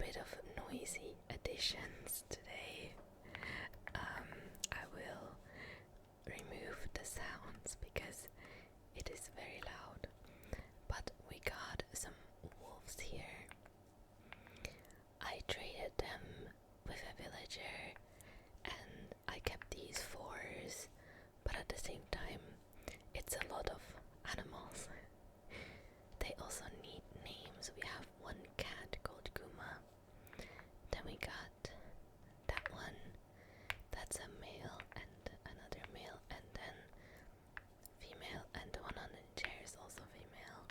bit of noisy additions today. I will remove the sounds because it is very loud. But we got some wolves here. I traded them with a villager and I kept these fours, but at the same time it's a lot of animals. They also need names. We have one cat called Kuma. Then we got that one. That's a male and another male, and then female, and the one on the chair is also female.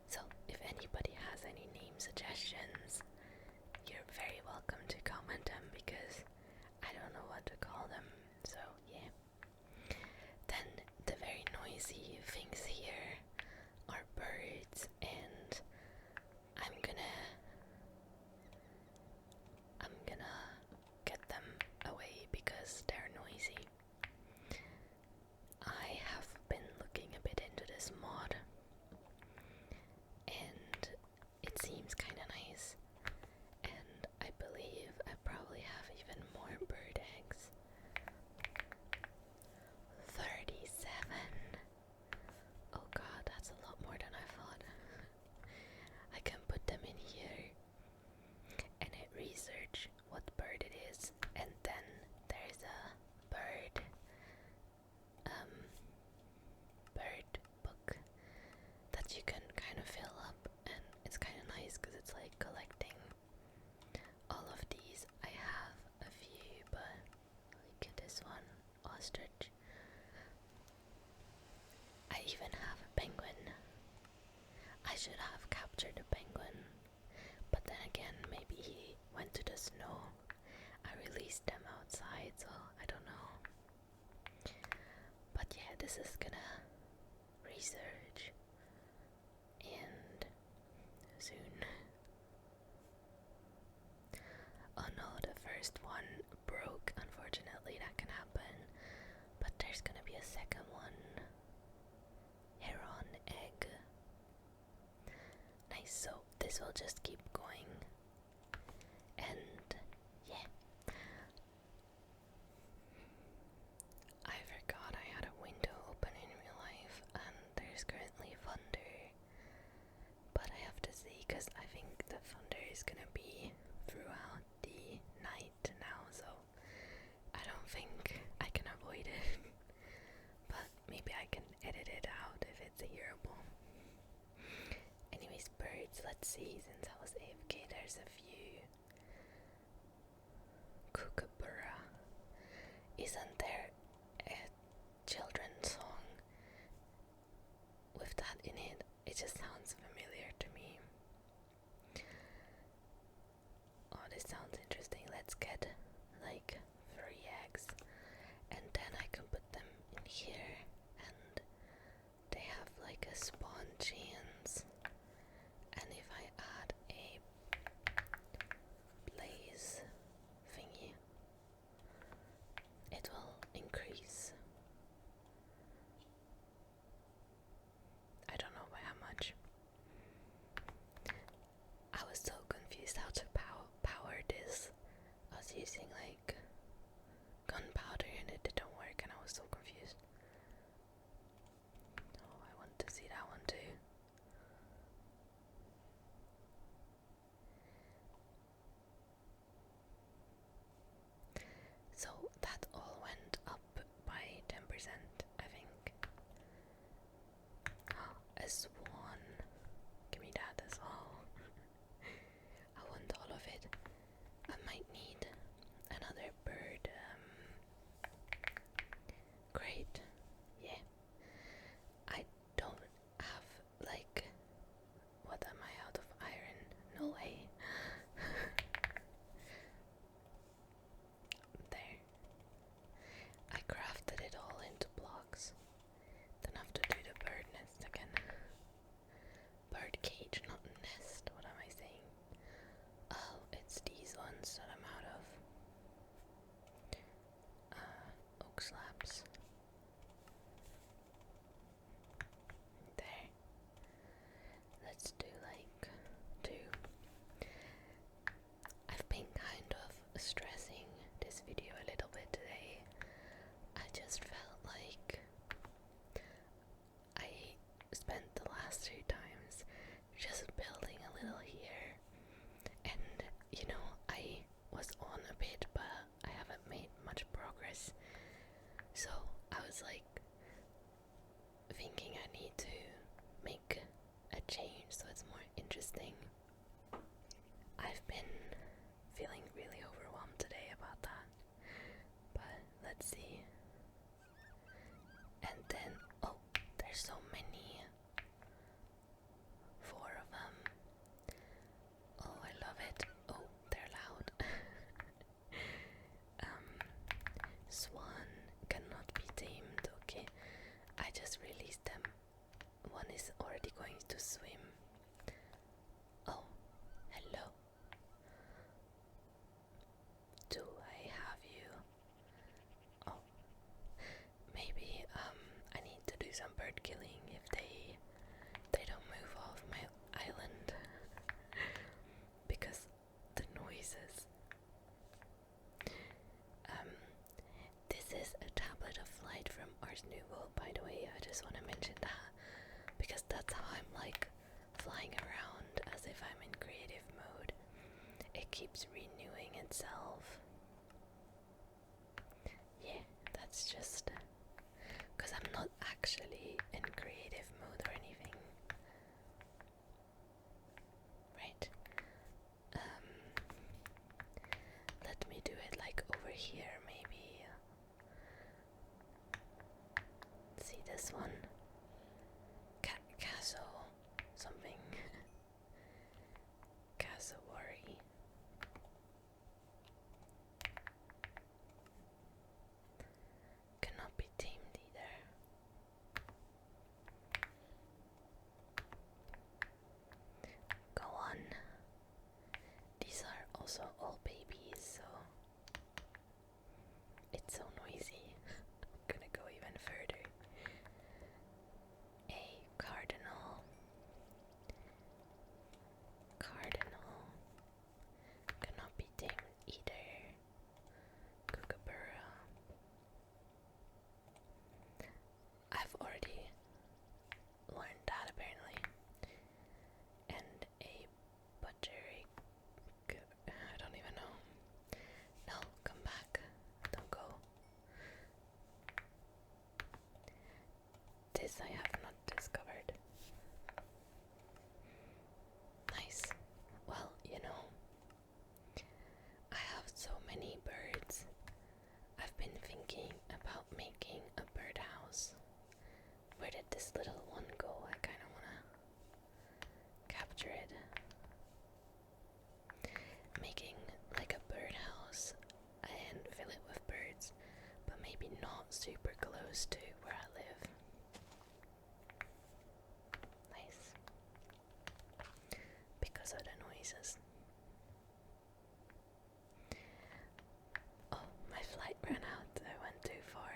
So if anybody has any name suggestions, you're very welcome to comment them because I don't know what to call them. So yeah. Then the very noisy things here are birds, and I'm gonna get them away because they're noisy. I have been looking a bit into this mod and it seems kinda nice, and I believe I probably have even more bird eggs. 37. Oh god, that's a lot more than I thought. I can put them in here and hit research what bird it is, and then there's a bird book that you can kind of fill up, and it's kind of nice because it's like collecting all of these. I have a few, but look at this one, ostrich. I even have a penguin. I should have captured a penguin, but then again, maybe he went to the snow. I released them outside, so I don't know. But yeah, this is gonna research and soon. Oh no, the first one broke. Unfortunately, that can happen, but there's gonna be a second one. Heron egg. Nice, so this will just keep going. And yeah, I forgot I had a window open in real life, and there's currently thunder, but I have to see because I think the thunder is gonna be throughout the night now, so I don't think I can avoid it. But maybe I can edit it out if it's hearable. Anyways, birds, let's see, since I was AFK, there's a few. Kookaburra. Isn't there a children's song with that in it? It just sounds familiar to me. Oh, this sounds interesting. Let's get like 3 eggs, and then I can put them in here, and they have like a spawn chance. And if I add a blaze thingy, it will going to swim? Oh, hello. Do I have you? Oh, maybe I need to do some bird killing if they don't move off my island because the noises. This is a tablet of light from Ars Nouveau, by the way. I just want to mention that because that's how I'm like flying around as if I'm in creative mode. It keeps renewing itself. Yeah, that's just because I'm not actually in creative mode or anything. Right. Let me do it like over here, maybe. See this one? Castle something. Cassowary. Cannot be tamed either. Go on. These are also all babies, so it's so noisy. I'm gonna go even further. A cardinal. Cardinal. Cannot be tamed either. Kookaburra. I've already learned that apparently. And a butchery. I don't even know. No, come back. Don't go. This I have not discovered. Nice. Well, you know, I have so many birds. I've been thinking about making a birdhouse. Where did this little one go? I kind of want to capture it. Making like a birdhouse and fill it with birds, but maybe not super close to where I live. Nice. Because of the noises. Oh, my flight ran out. I went too far.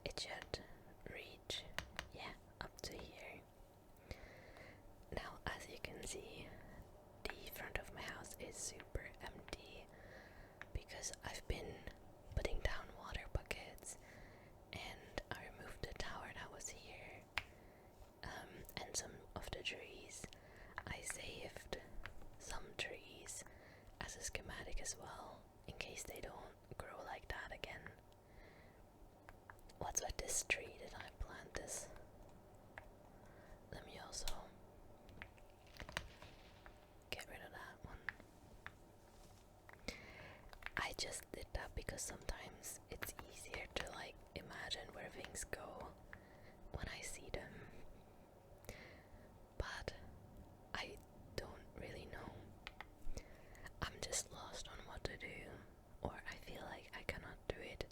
It should reach, yeah, up to here. Now, as you can see, the front of my house is super empty because I've been putting down water buckets and I removed the tower that was here, and some of the trees. I saved some trees as a schematic as well in case they don't grow like that again. What's with this tree? Did I plant this? Let me also get rid of that one. I just did that because sometimes it's easier to like imagine where things go when I see them. But I don't really know. I'm just lost on what to do, or I feel like I cannot do it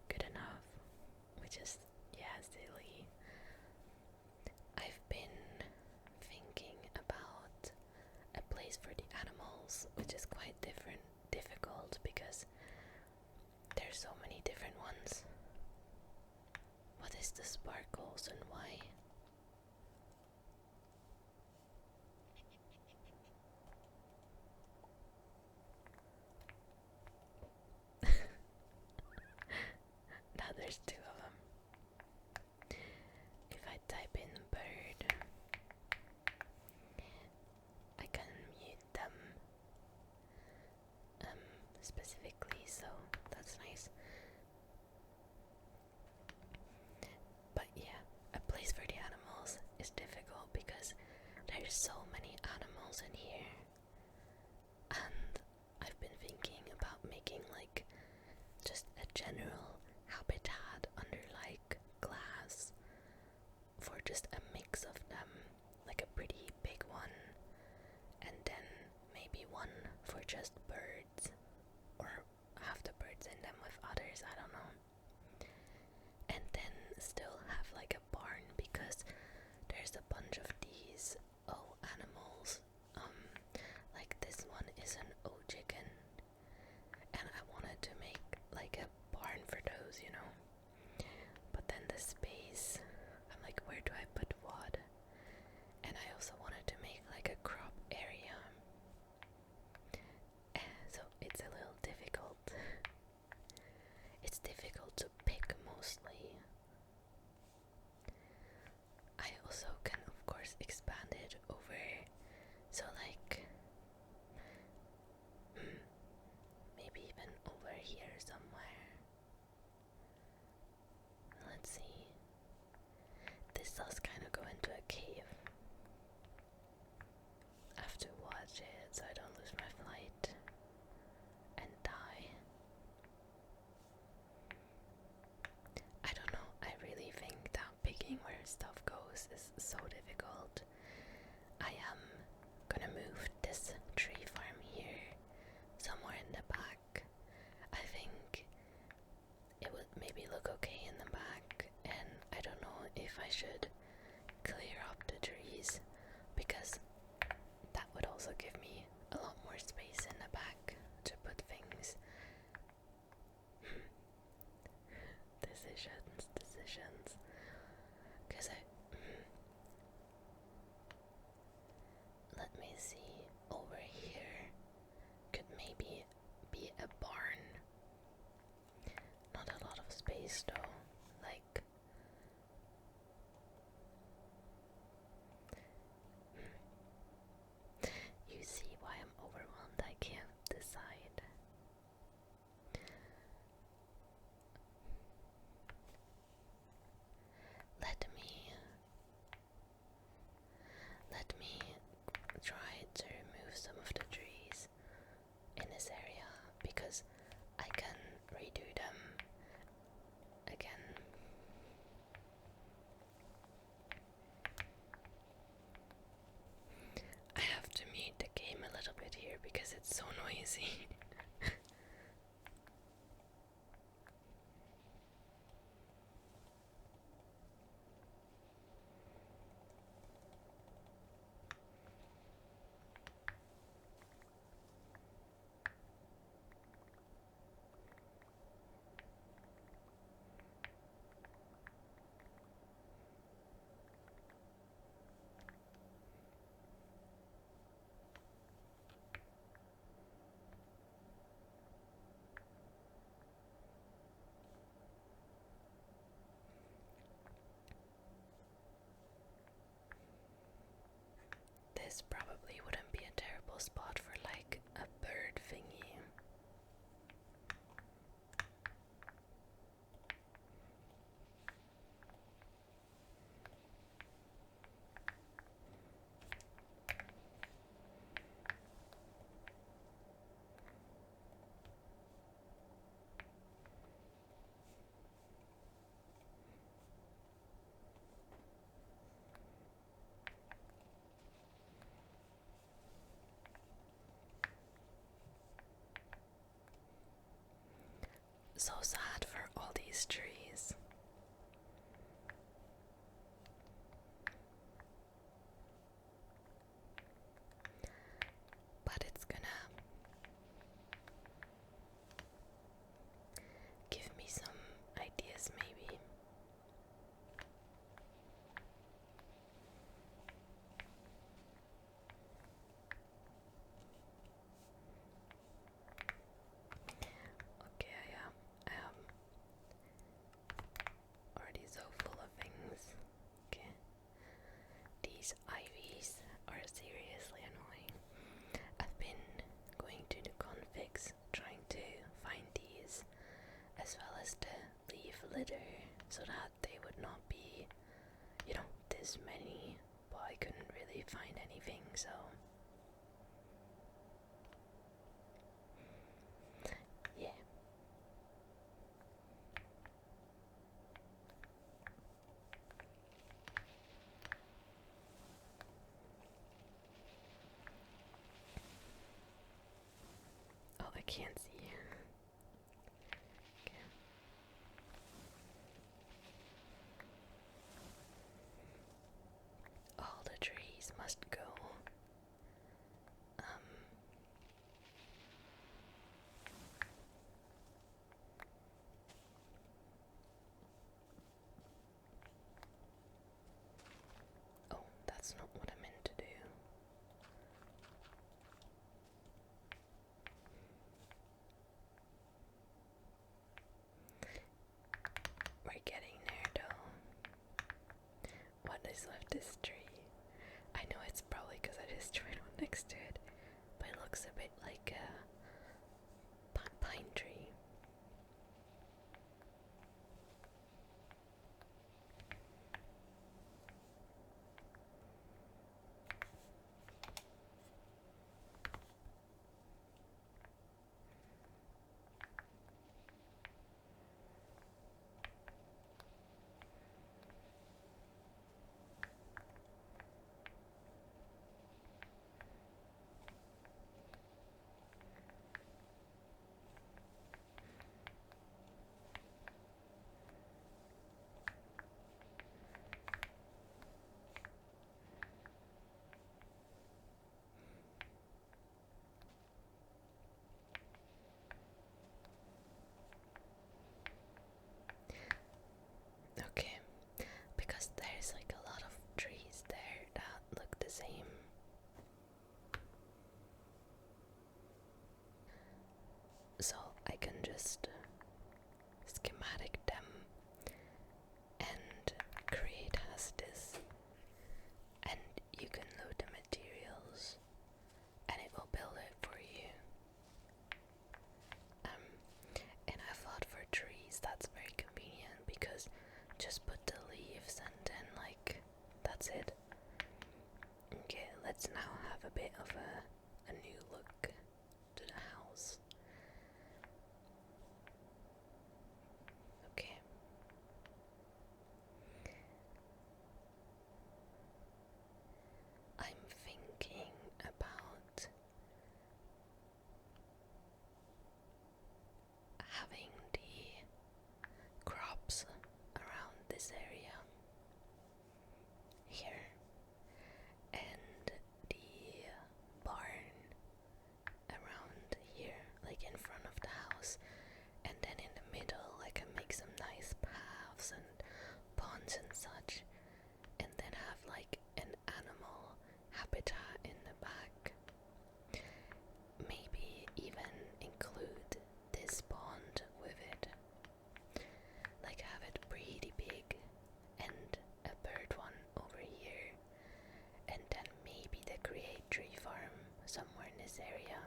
good enough, which is, yeah, silly. I've been thinking about a place for the animals, which is quite difficult because there's so many different ones. What is the sparkles and why? Now there's two of them. If I type in bird, I can mute them specifically, so that's nice. But yeah, a place for the animals is difficult because there's so many animals in here, and I've been thinking about making like just a general habitat under like glass for just a mix of them, like a pretty big one, and then maybe one for just birds, or half the birds trees, I don't know. And then still have like a barn, because there's a bunch of these animals. Like this one is an chicken, and I wanted to make like a barn for those, you know. But then the space, I'm like, where do I put what? And I also wanted to make like a crop area. So it's a little difficult. It's difficult to pick mostly. I also can of course expand it over, so like maybe even over here somewhere. Let's see. This does kind of go into a cave. I have to watch it so I don't lose my flight and die. I don't know, I really think that picking where stuff goes is so difficult. I am gonna move this tree farm here somewhere in the back. I think it would maybe look okay in the back, and I don't know if I should clear up the trees, because that would also give me a lot more space in the back to put things. Decisions. Because let me see, over here could maybe be a barn. Not a lot of space though, like you see why I'm overwhelmed, I can't decide. Let me try to remove some of the trees in this area, because I can redo them again. I have to mute the game a little bit here because it's so noisy. This probably wouldn't be a terrible spot for like a bird thingy. So sad for all these trees. But it's gonna give me some ideas maybe. Okay, I am already so full of things. Okay. These IVs are seriously annoying. I've been going to the configs trying to find these, as well as the leaf litter, so that they would not be, you know, this many, but I couldn't really find anything, so yeah. Oh, I can't see. Okay. that's not what I meant to do. We're getting there though. What is with this tree? I know it's probably because I destroyed one next to it, but it looks a bit like a pine tree. Okay, because there's like a lot of trees there that look the same. So I can just schematic them and create as this, and you can load the materials and it will build it for you. And I thought for trees that's very convenient because just put the leaves and then like that's it. Okay, let's now have a bit of a new look to the house. Okay. I'm thinking about having the crops around this area here and the barn around here, like in front of the house, and then in the middle I can make some nice paths and ponds and such, and then have like an animal habitat in the back. Maybe even include this pond with it, like have it pretty big and a bird one over here, and then maybe the create tree farm somewhere in this area.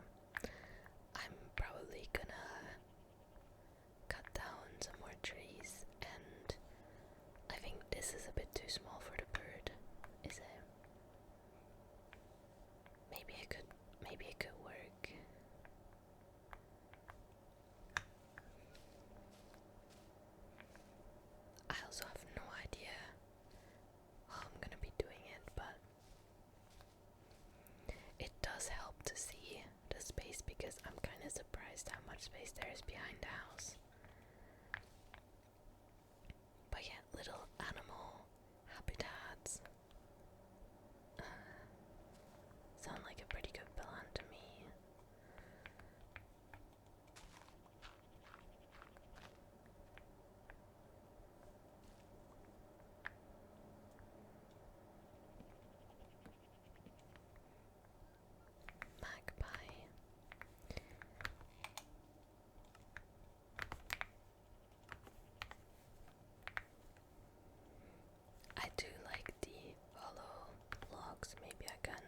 I'm probably gonna cut down some more trees, and I think this is a bit too small for the bird, is it? Maybe it could work. I also have no idea how I'm gonna be doing it, but it does help to see the space because I'm kind of surprised how much space there is behind the house. But yeah, little animal habitats sound like a pretty good plan to me. Magpie. I do like the hollow logs. Maybe I can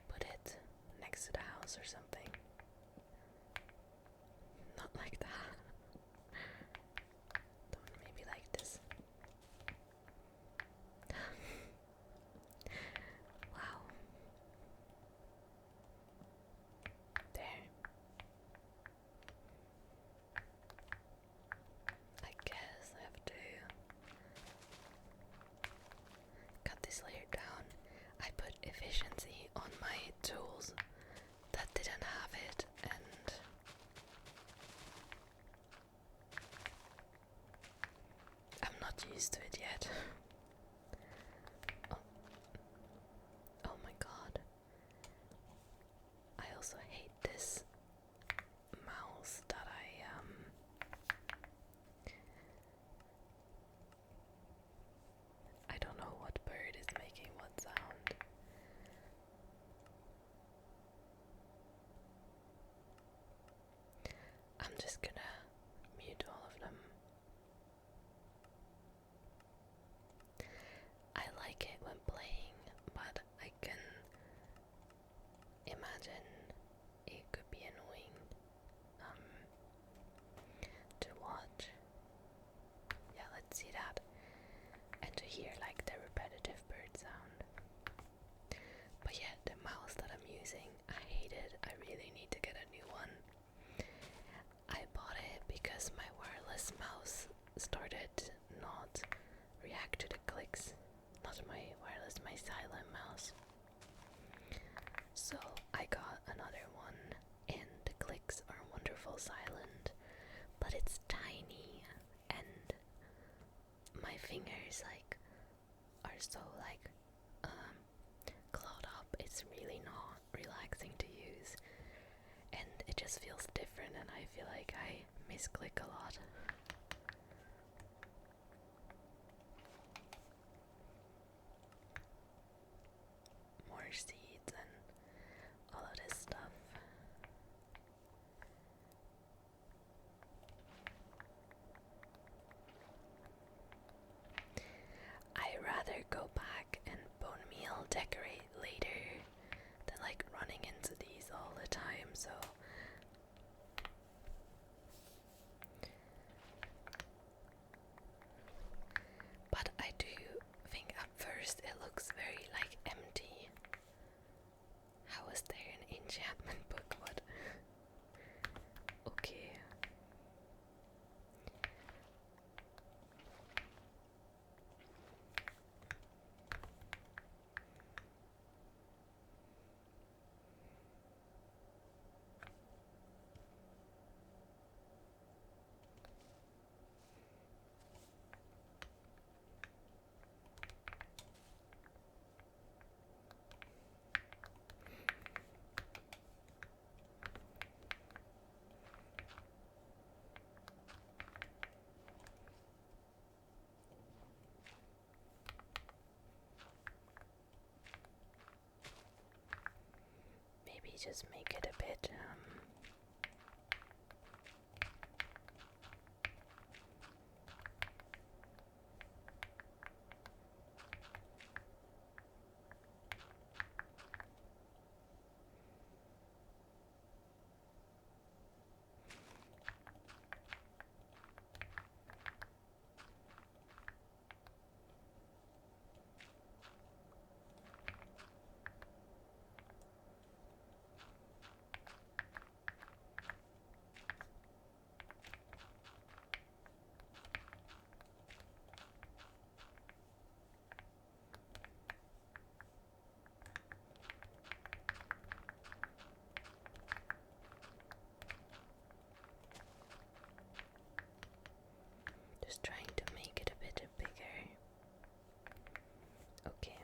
put it next to the house or something. Not like that. Maybe like this. Wow. There. I guess I have to cut this layer down. I put efficiency on my tools that didn't have it, and I'm not used to it yet. Oh my god. I also hate this mouse that I don't know what bird is making what sound. but it's tiny, and my fingers like are so like clawed up. It's really not relaxing to use, and it just feels different, and I feel like I misclick a lot. More seeds and all of this stuff. I rather go back and bone meal decorate later than like running into these all the time, so but I do think at first it looks very like empty. How is there an enchantment book? What? Okay. Maybe just make it a bit just trying to make it a bit bigger. Okay.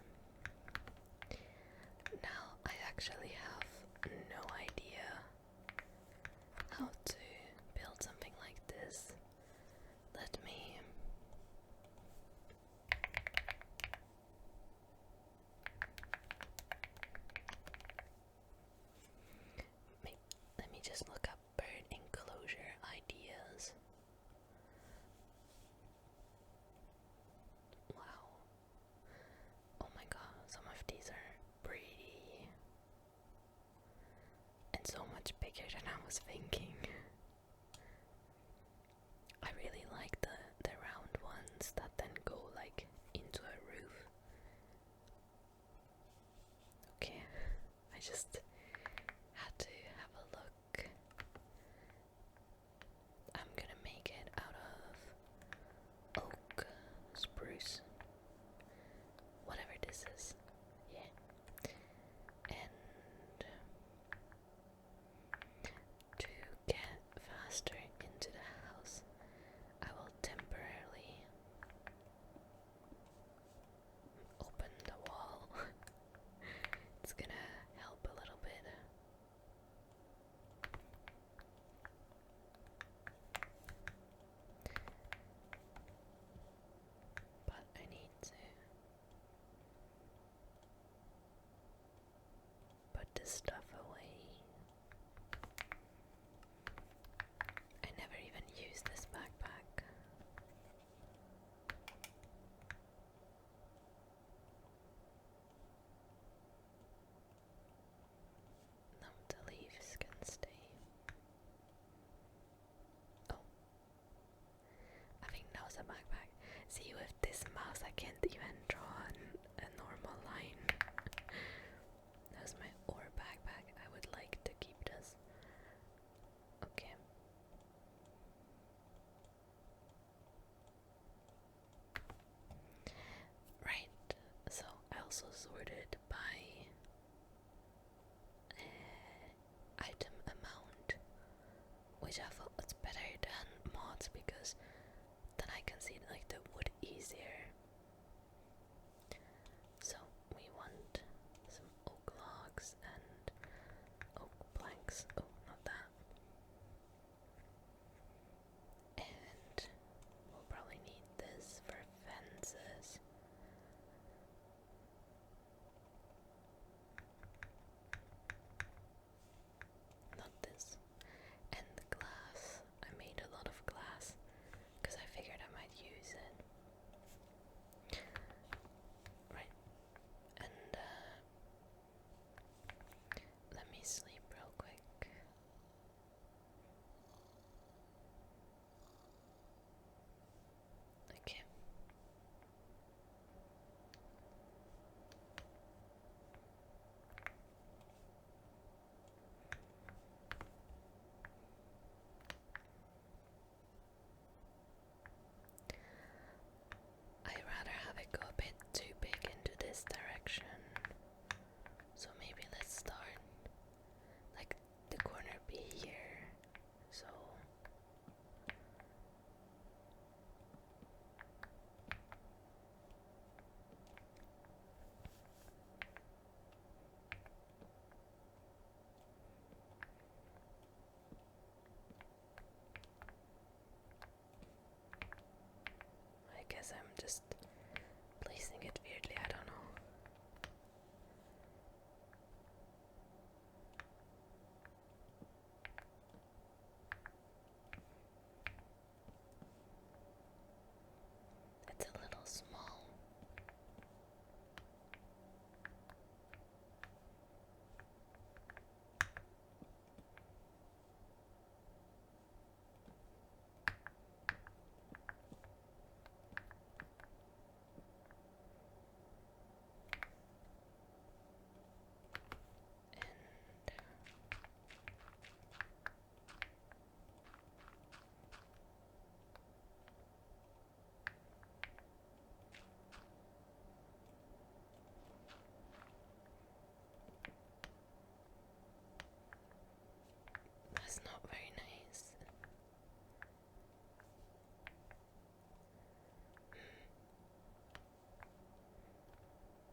Now I actually have no idea how to build something like this. Let me just look up bird enclosure ideas. Wow. Oh my god, some of these are pretty and so much bigger than I was thinking. I really like the round ones that then go like into a roof. Okay, I just had to have a look. I'm gonna make it out of oak, spruce, whatever this is. Yeah. And to get faster into the house, I will temporarily open the wall. It's gonna help a little bit. But I need to put this stuff away. I never even used this backpack. No, the leaves can stay. Oh, I think that was a backpack. See, with this mouse I can't even draw a normal line. That was my ore backpack. I would like to keep this. Okay. Right, so I also sorted by item amount, which I thought was better than spots because then I can see like the wood easier. So we want some oak logs and oak planks. Oh, not that. And we'll probably need this for fences. Not this. And the glass. I made a lot of glass because I figured I might use it. Right. And let me sleep real quick. Okay. I'd rather have it go a bit too big into this direction. So maybe let's start like the corner be here. So I guess I'm just placing it weirdly, I don't know. It's a little small. That's not very nice.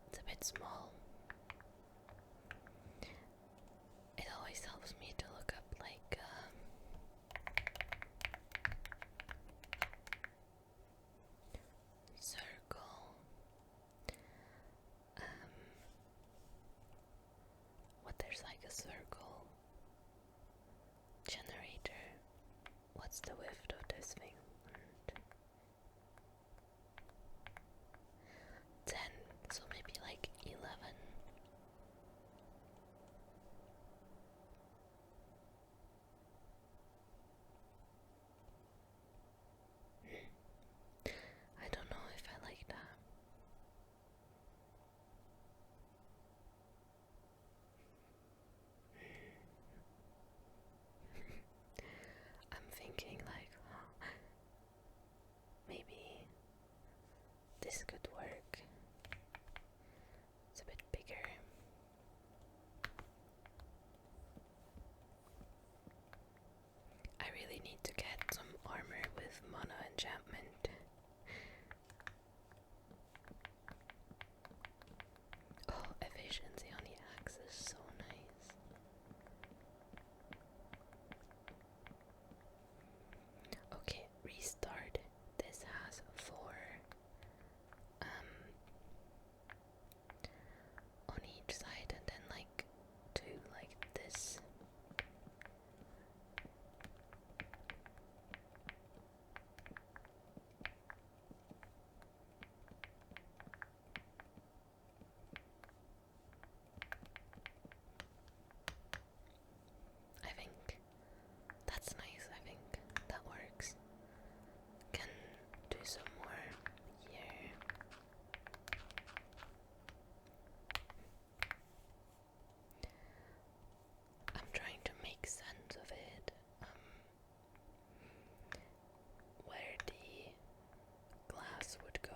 It's a bit small. It always helps me to look up like circle. What there's like a circle generator. What's the width of this thing? 10, so maybe like 11. I don't know if I like that. I'm thinking like, maybe this could work. It's a bit bigger. I really need to get some armor with mono enchantment. Oh, efficiency on the axe is so nice. Okay, restart. This has 4 on each side and then like 2 like this. I think that's nice. I think that works. Can do some more here. I'm trying to make sense of it. Where the glass would go.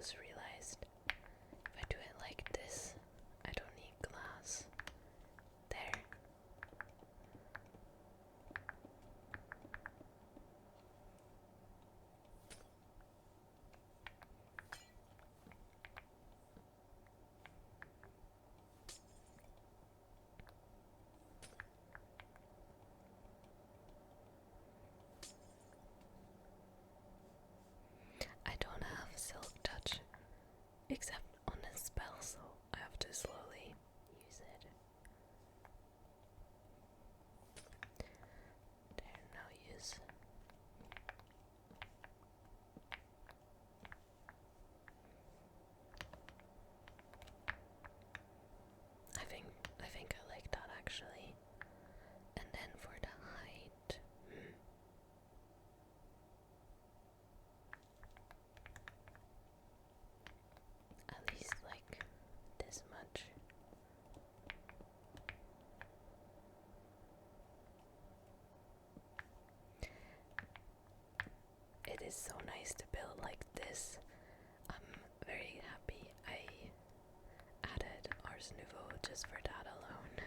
just realized if I do it like this, I don't need glass. There. I don't have silk touch except on this spell, so I have to slowly use it. There, now use. I think I like that actually. And then for the height, at least like this much. It is so nice to build like this. I'm very happy I added Ars Nouveau just for that alone.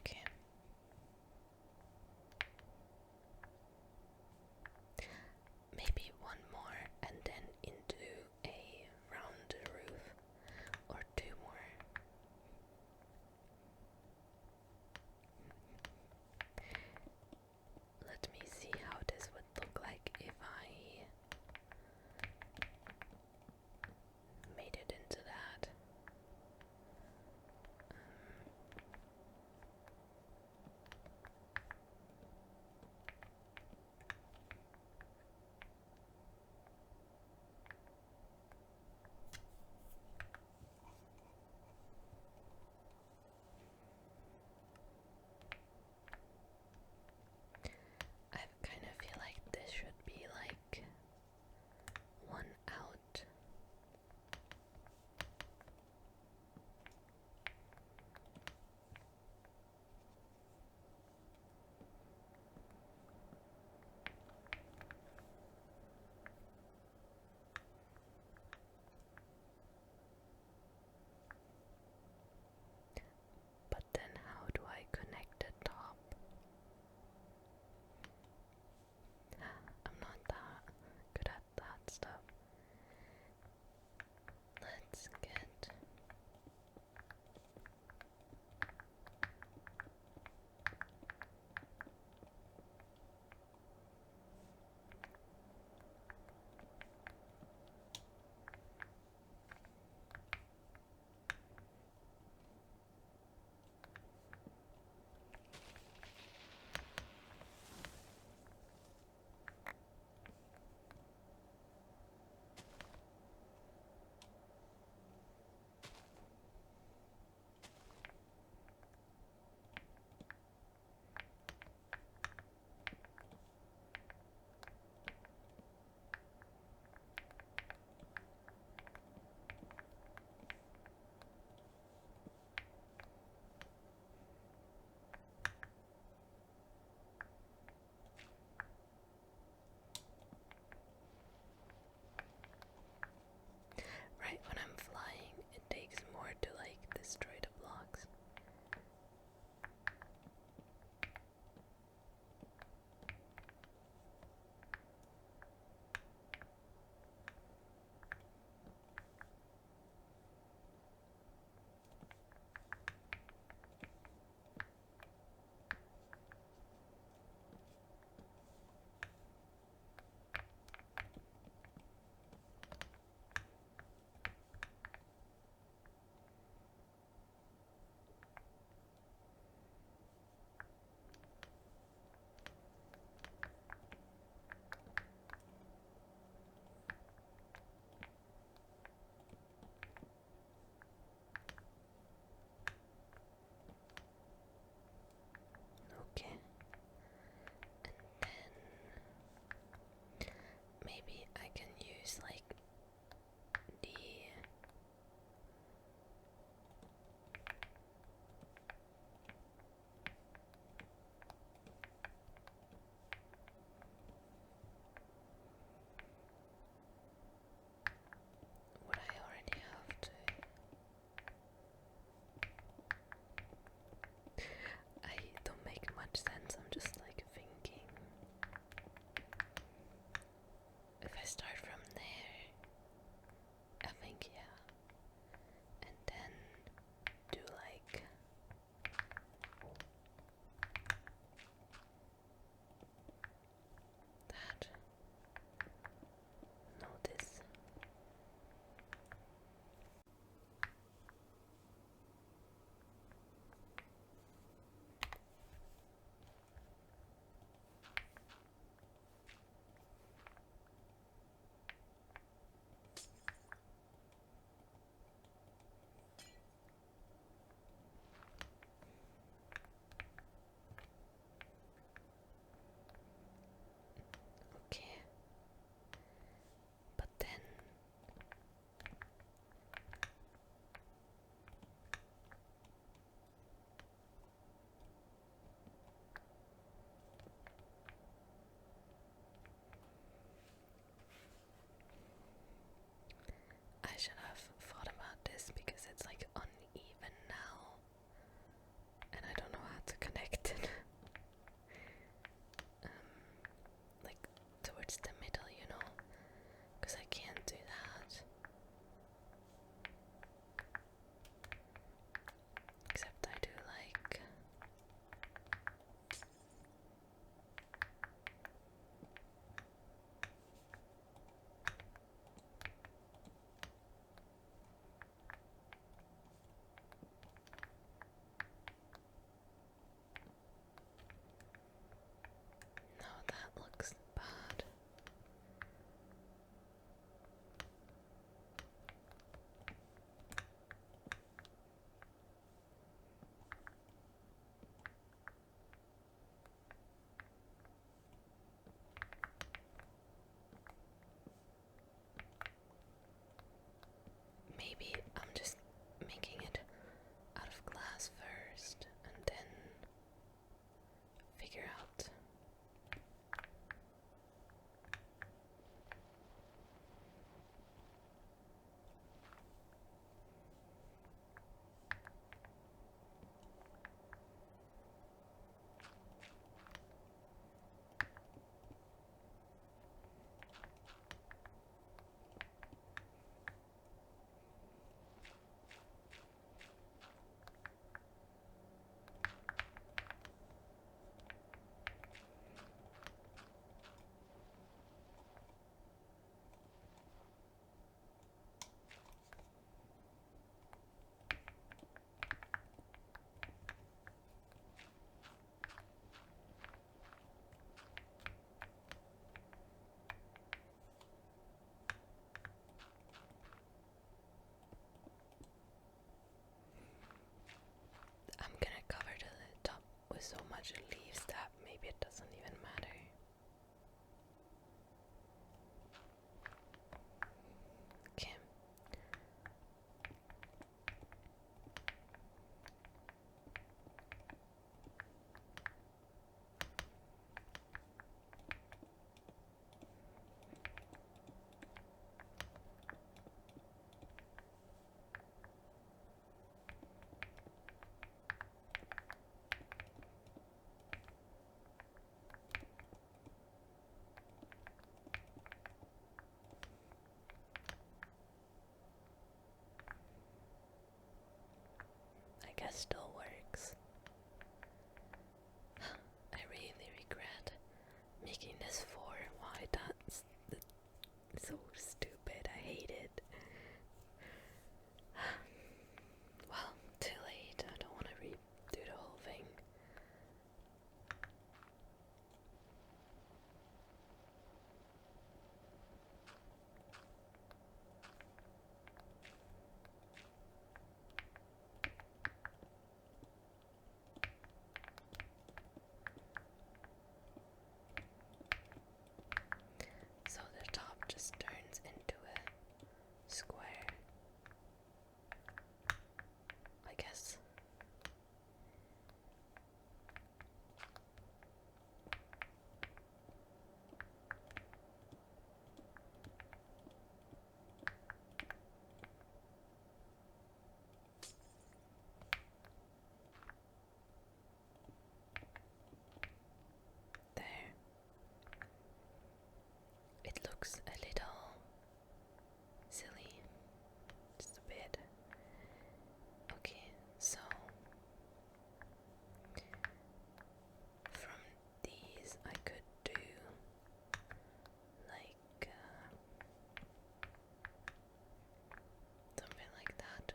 Okay. Maybe one more and then into a round roof. guess still works. I really regret making this 4. Why, that's so stupid. I hate it. Well, too late. I don't want to redo the whole thing. So the top just turns into a square, I guess. There. It looks a little silly, just a bit. Okay, so from these I could do like something like that.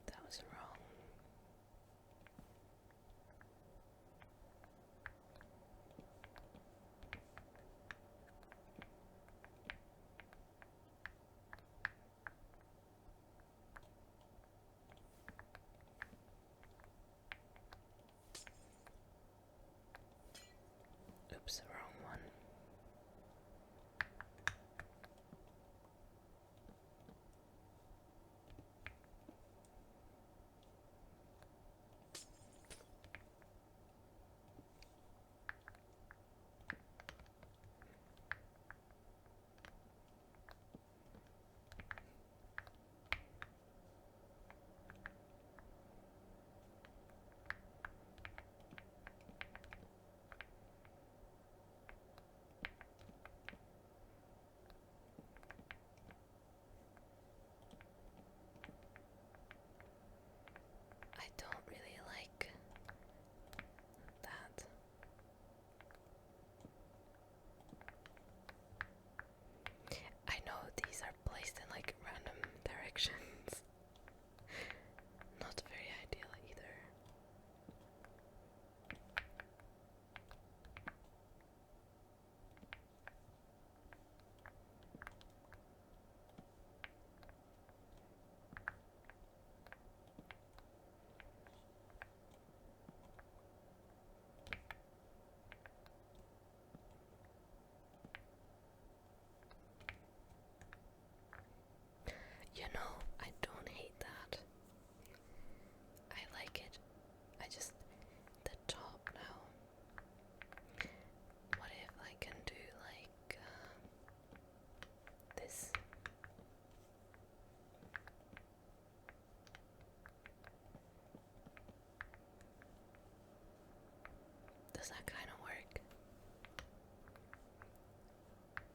That was wrong. Oops, wrong one. I don't really like that. I know these are placed in like random directions. Not very ideal either. You know, I don't hate that. I like it. I just, the top now. What if I can do like this? Does that kind of work?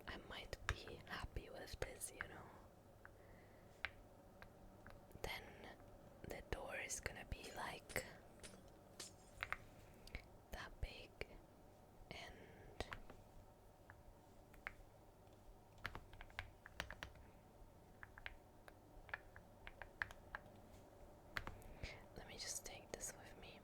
I might be happy with this, you know. Then the door is gonna be like that big, and let me just take this with me.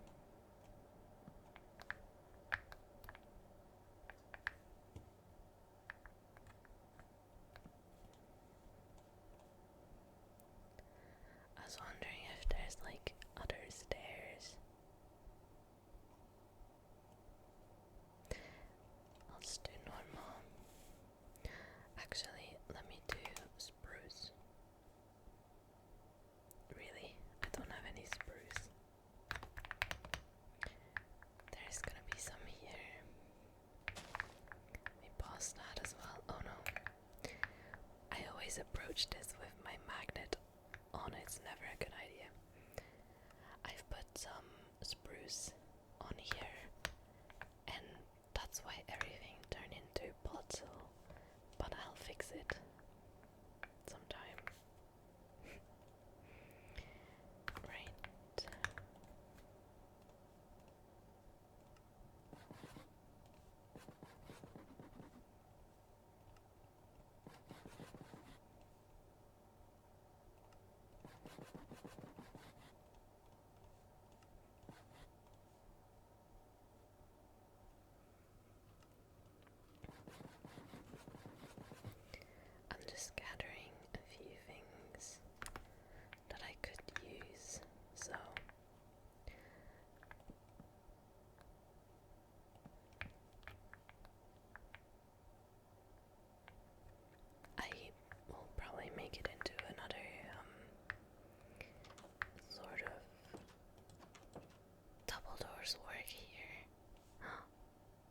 doors work here?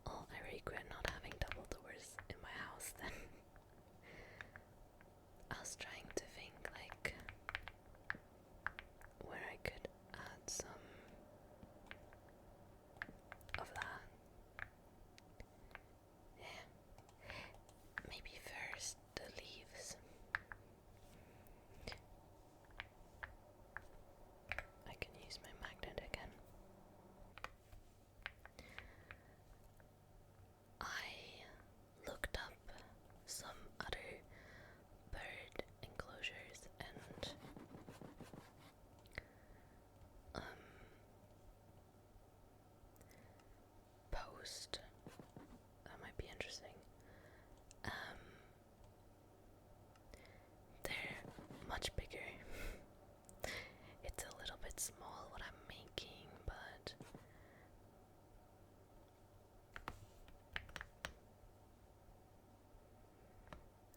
Oh, I regret not having double doors in my house then. I was trying to think like where I could add some of that. Yeah. Maybe first the leaves. I can use my magnet again. I looked up some other bird enclosures and post. That might be interesting. They're much bigger. It's a little bit small what I'm making, but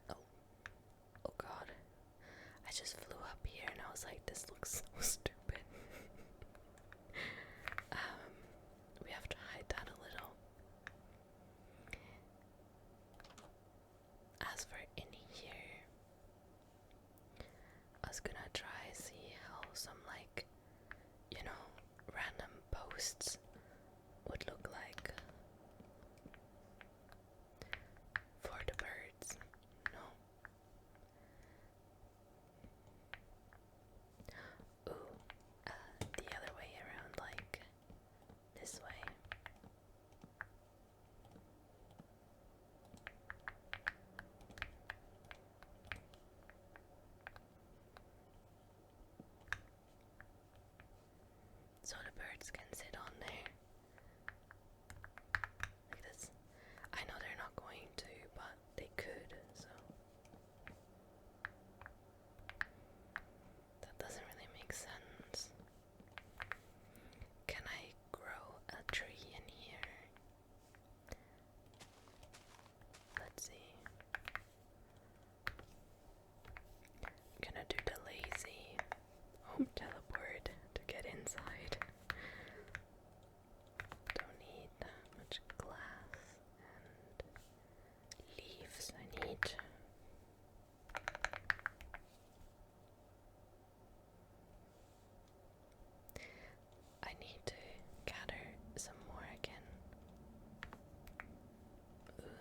oh god. I just flew up here and I was like, this looks so stupid. We have to hide that a little. As for in here, I was gonna try see how some like, you know, random posts would look like for the birds. No. Ooh, the other way around, like this way. So the birds can sit on there. Like this. I know they're not going to, but they could, so. That doesn't really make sense. Can I grow a tree in here? Let's see. I'm gonna do the lazy home teleport to get inside. Don't need that much glass and leaves. I need to gather some more again. Ooh,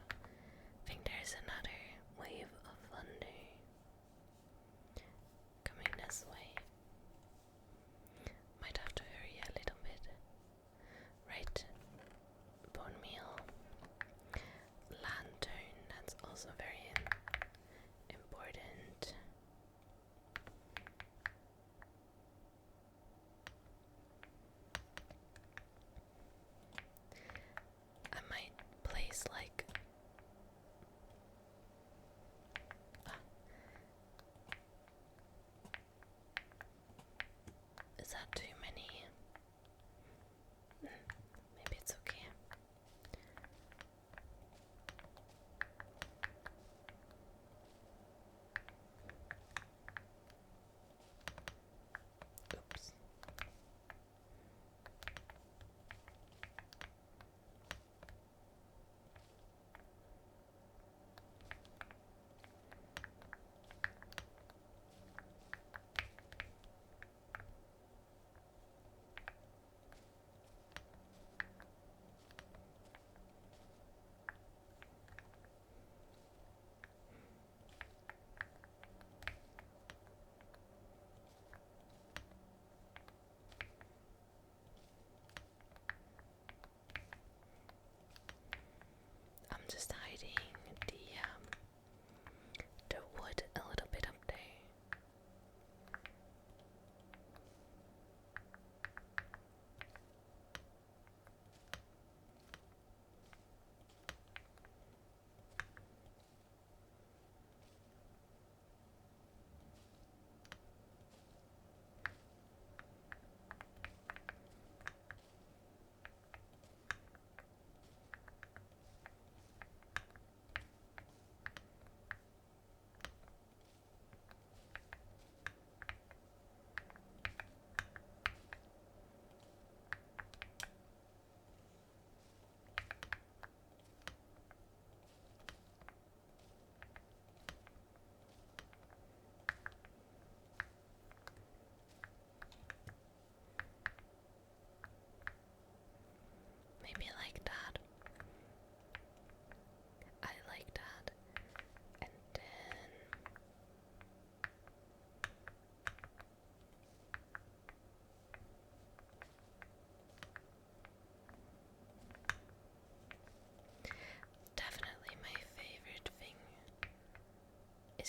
I think there's another wave of thunder coming this way. Might have to hurry a little bit. Right, bone meal, lantern, that's also very important. I might place like is that too many? Maybe it's okay. Oops. I'm just hiding the wood a little bit up there.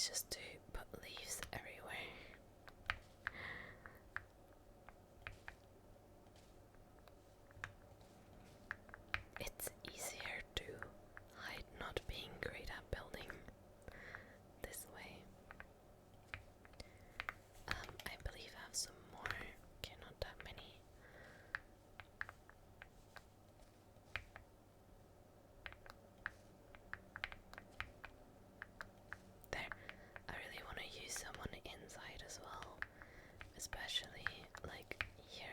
just to put leaves everywhere. It's easier to hide not being great at building this way. I believe I have some more. Okay, not that many. There. I really want to use some on the inside as well, especially like here.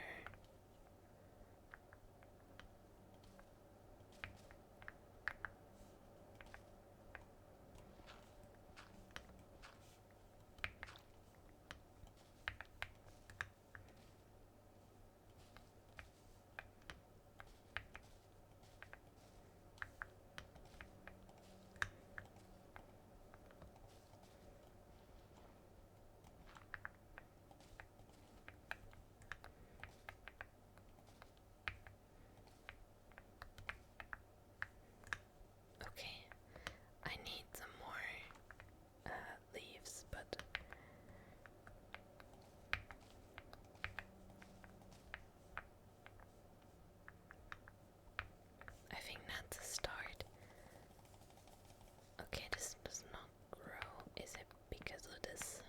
Okay, I need some more leaves, but I think that's a start. Okay, this does not grow. Is it because of this?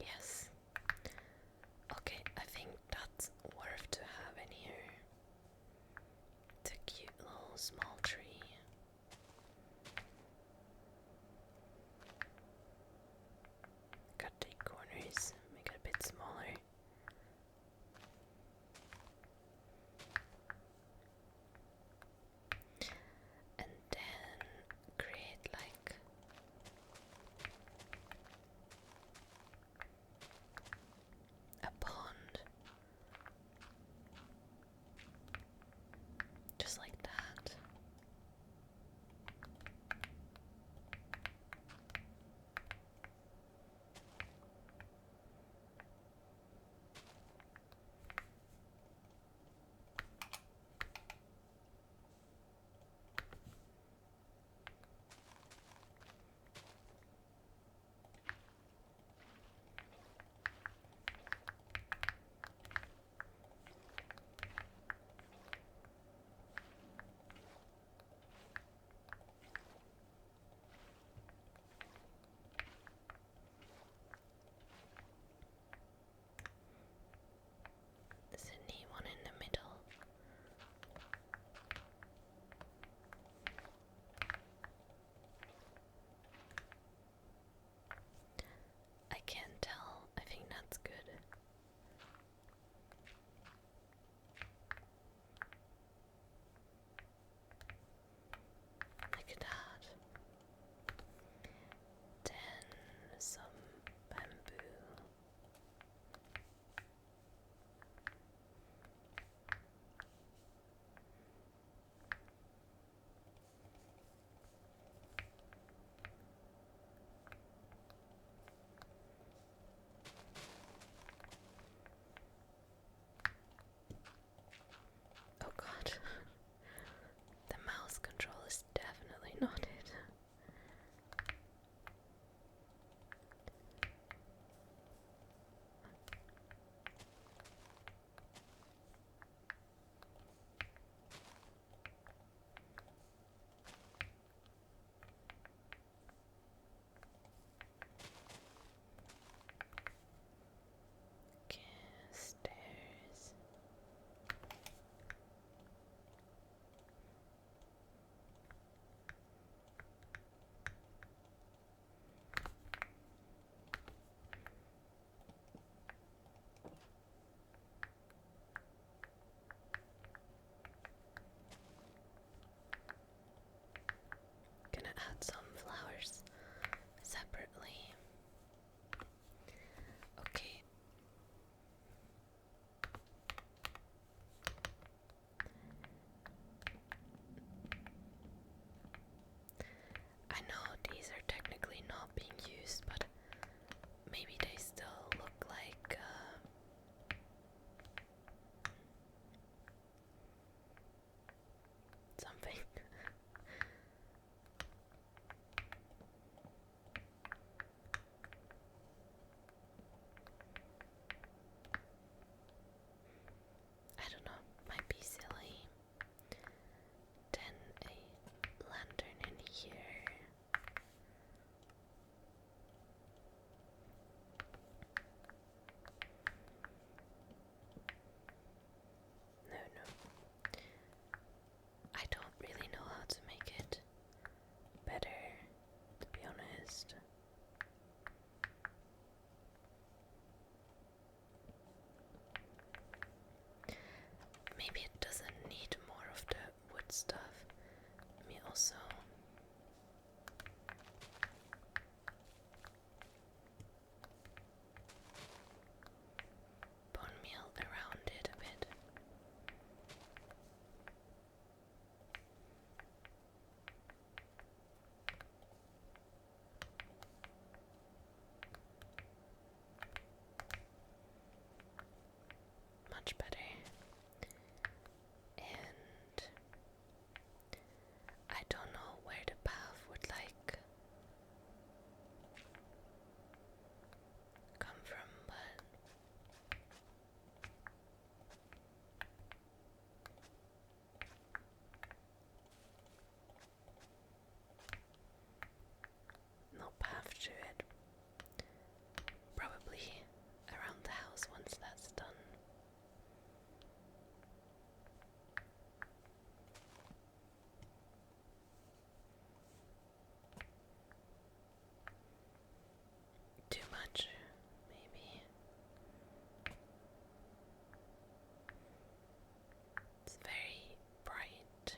Yes. Okay, I think that's worth to have in here. It's a cute little small tree. Cut the corners, make it a bit smaller. And then create like a pond. Just like that. also bone meal around it a bit. Much better. And I don't know where the path would like come from, but no path to it. Probably around the house once that's done. Too much, maybe. It's very bright.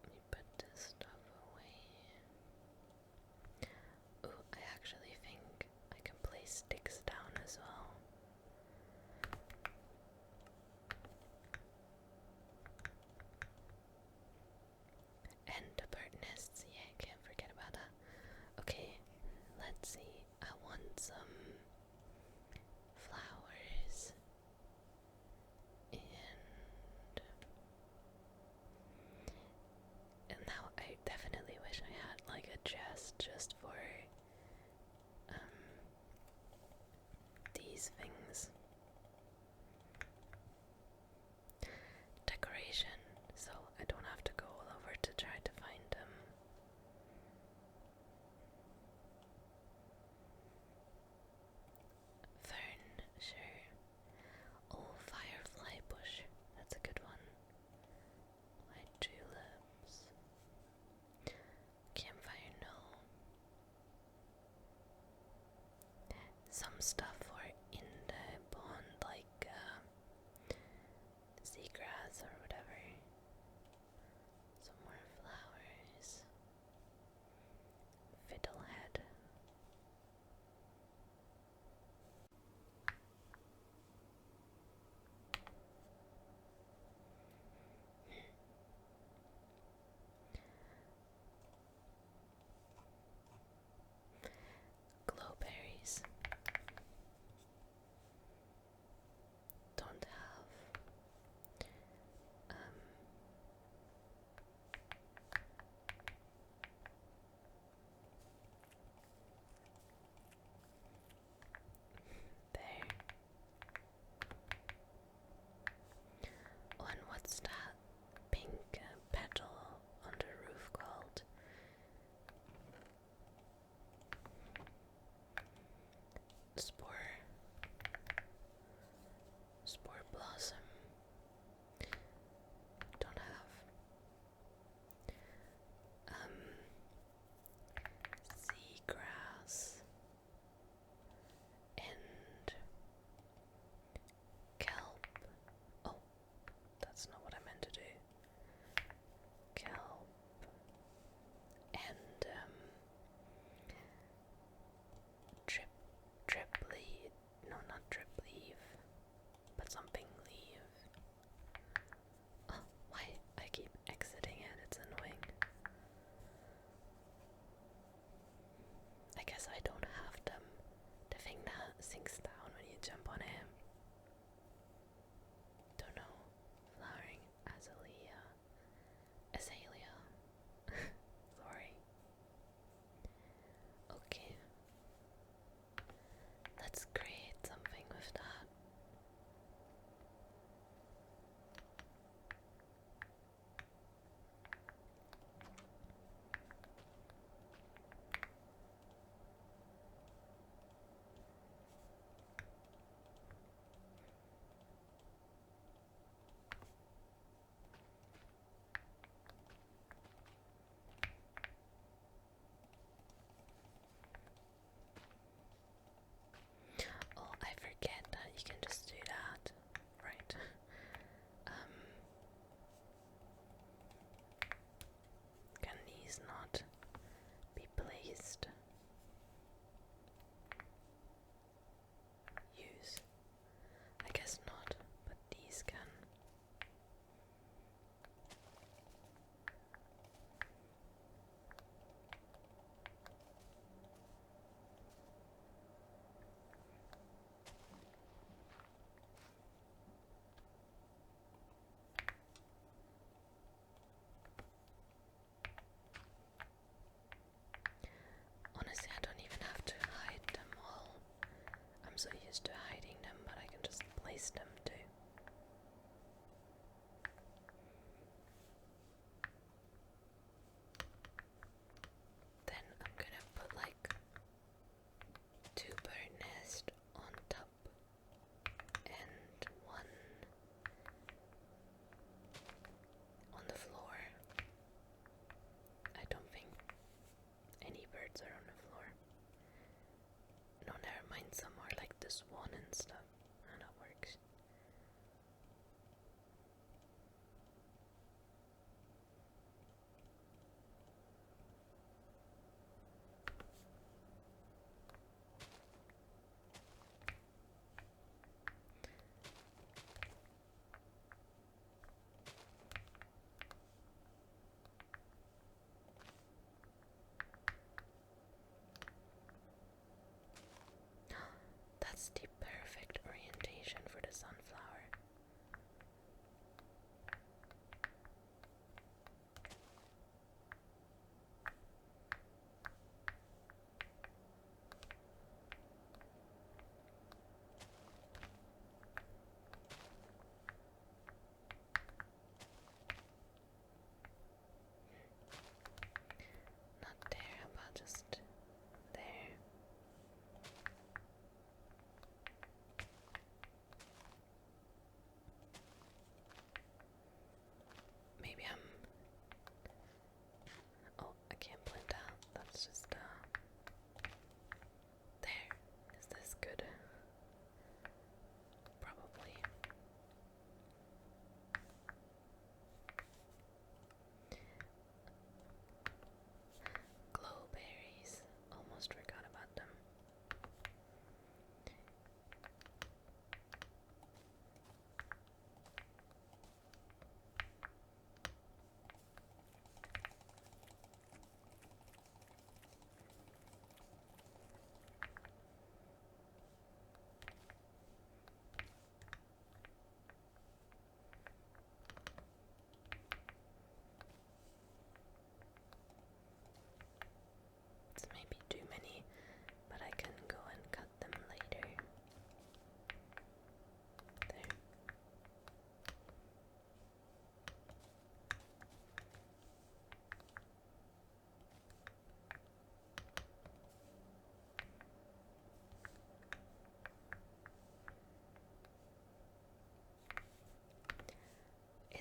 Let me put this stuff away. Ooh, I actually think I can place sticks down as well. And the bird nests, yeah, can't forget about that. Okay, let's see. I want some flowers and now I definitely wish I had like a chest just for these things. Decoration, so I don't have to go all over to try to find them. Fern, sure. Oh, firefly bush, that's a good one. White tulips. Campfire, no. Some stuff for in the pond, like seagrass or whatever. Some more flowers. Fiddlehead. Glowberries. Don't have. There. Oh, and what's that pink petal on the roof called? Spore blossom. Don't have. Seagrass and kelp. Oh, that's not what I meant to do. Kelp and drip leaf. No, not drip leaf, but something leaf. Oh, why I keep exiting it? It's annoying. I guess I don't have them. The thing that sinks down when you jump on it. Don't know. Flowering azalea. Sorry. Okay. Let's create something with that.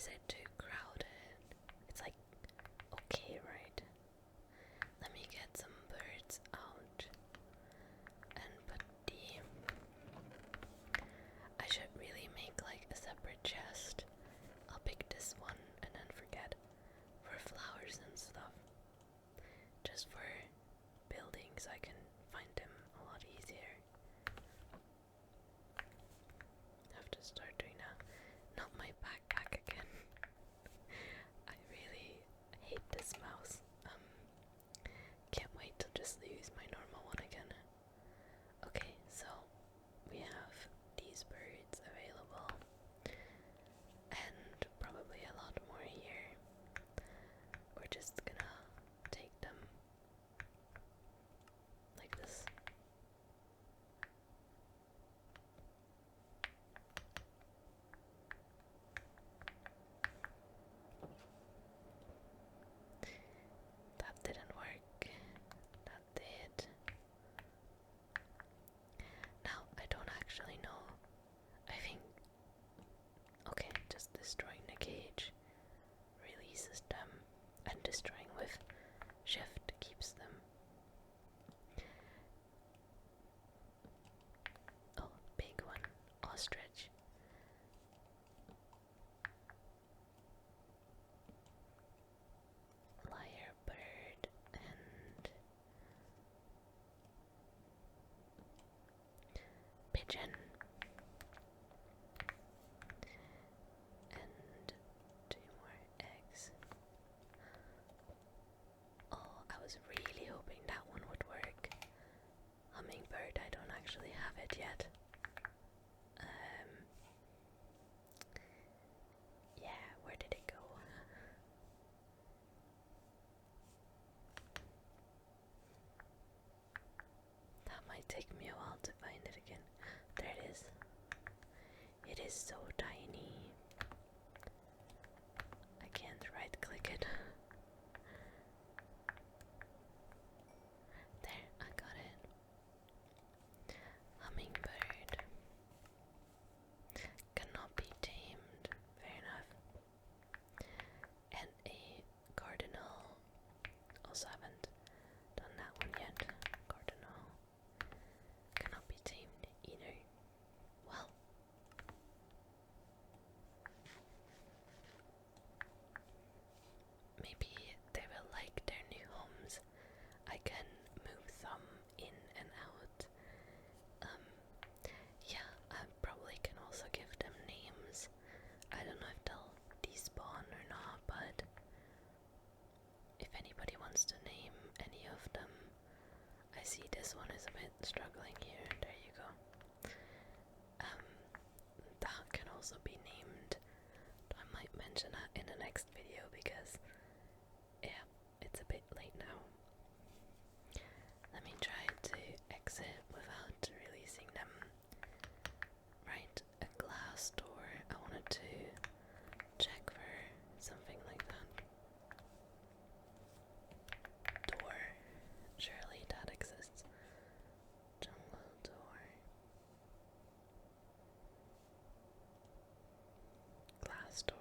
is it too crowded? It's like okay, right? Let me get some birds out and put the. I should really make like a separate chest. I'll pick this one and then forget for flowers and stuff. Just for building so I can find them a lot easier. Have to start doing that. Not my backpack again. I really hate this mouse. Can't wait to just use my normal one again. Okay, so we have these birds available. And probably a lot more here. We're just gonna take them like this. That didn't work. That did. Now, I don't actually know. I think. Okay, just destroying the cage releases them, and destroying with shift keeps them. Oh, big one. Ostrich. Lyrebird and pigeon. And 2 more eggs. Oh, I was really hoping that one would work. Hummingbird, I don't actually have it yet. Yeah, where did it go? That might take me a while to find it again. There it is. It is so tiny. I can't right click it. There, I got it. Hummingbird. Cannot be tamed. Fair enough. And a cardinal. Also haven't done that one yet. Cardinal. Cannot be tamed either. Well. Maybe they will like their new homes. I can move some in and out. Yeah, I probably can also give them names. I don't know if they'll despawn or not, but if anybody wants to name any of them, I see this one is a bit struggling here. There you go. That can also be named. I might mention that in the next video because, yeah, it's a bit late now. Let me try to exit without releasing them. Right, a glass door. I wanted to check for something like that. Door. Surely that exists. Jungle door. Glass door.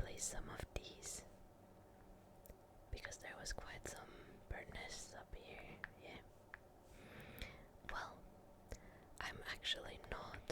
replace some of these because there was quite some bird nests up here. Yeah. Well, I'm actually not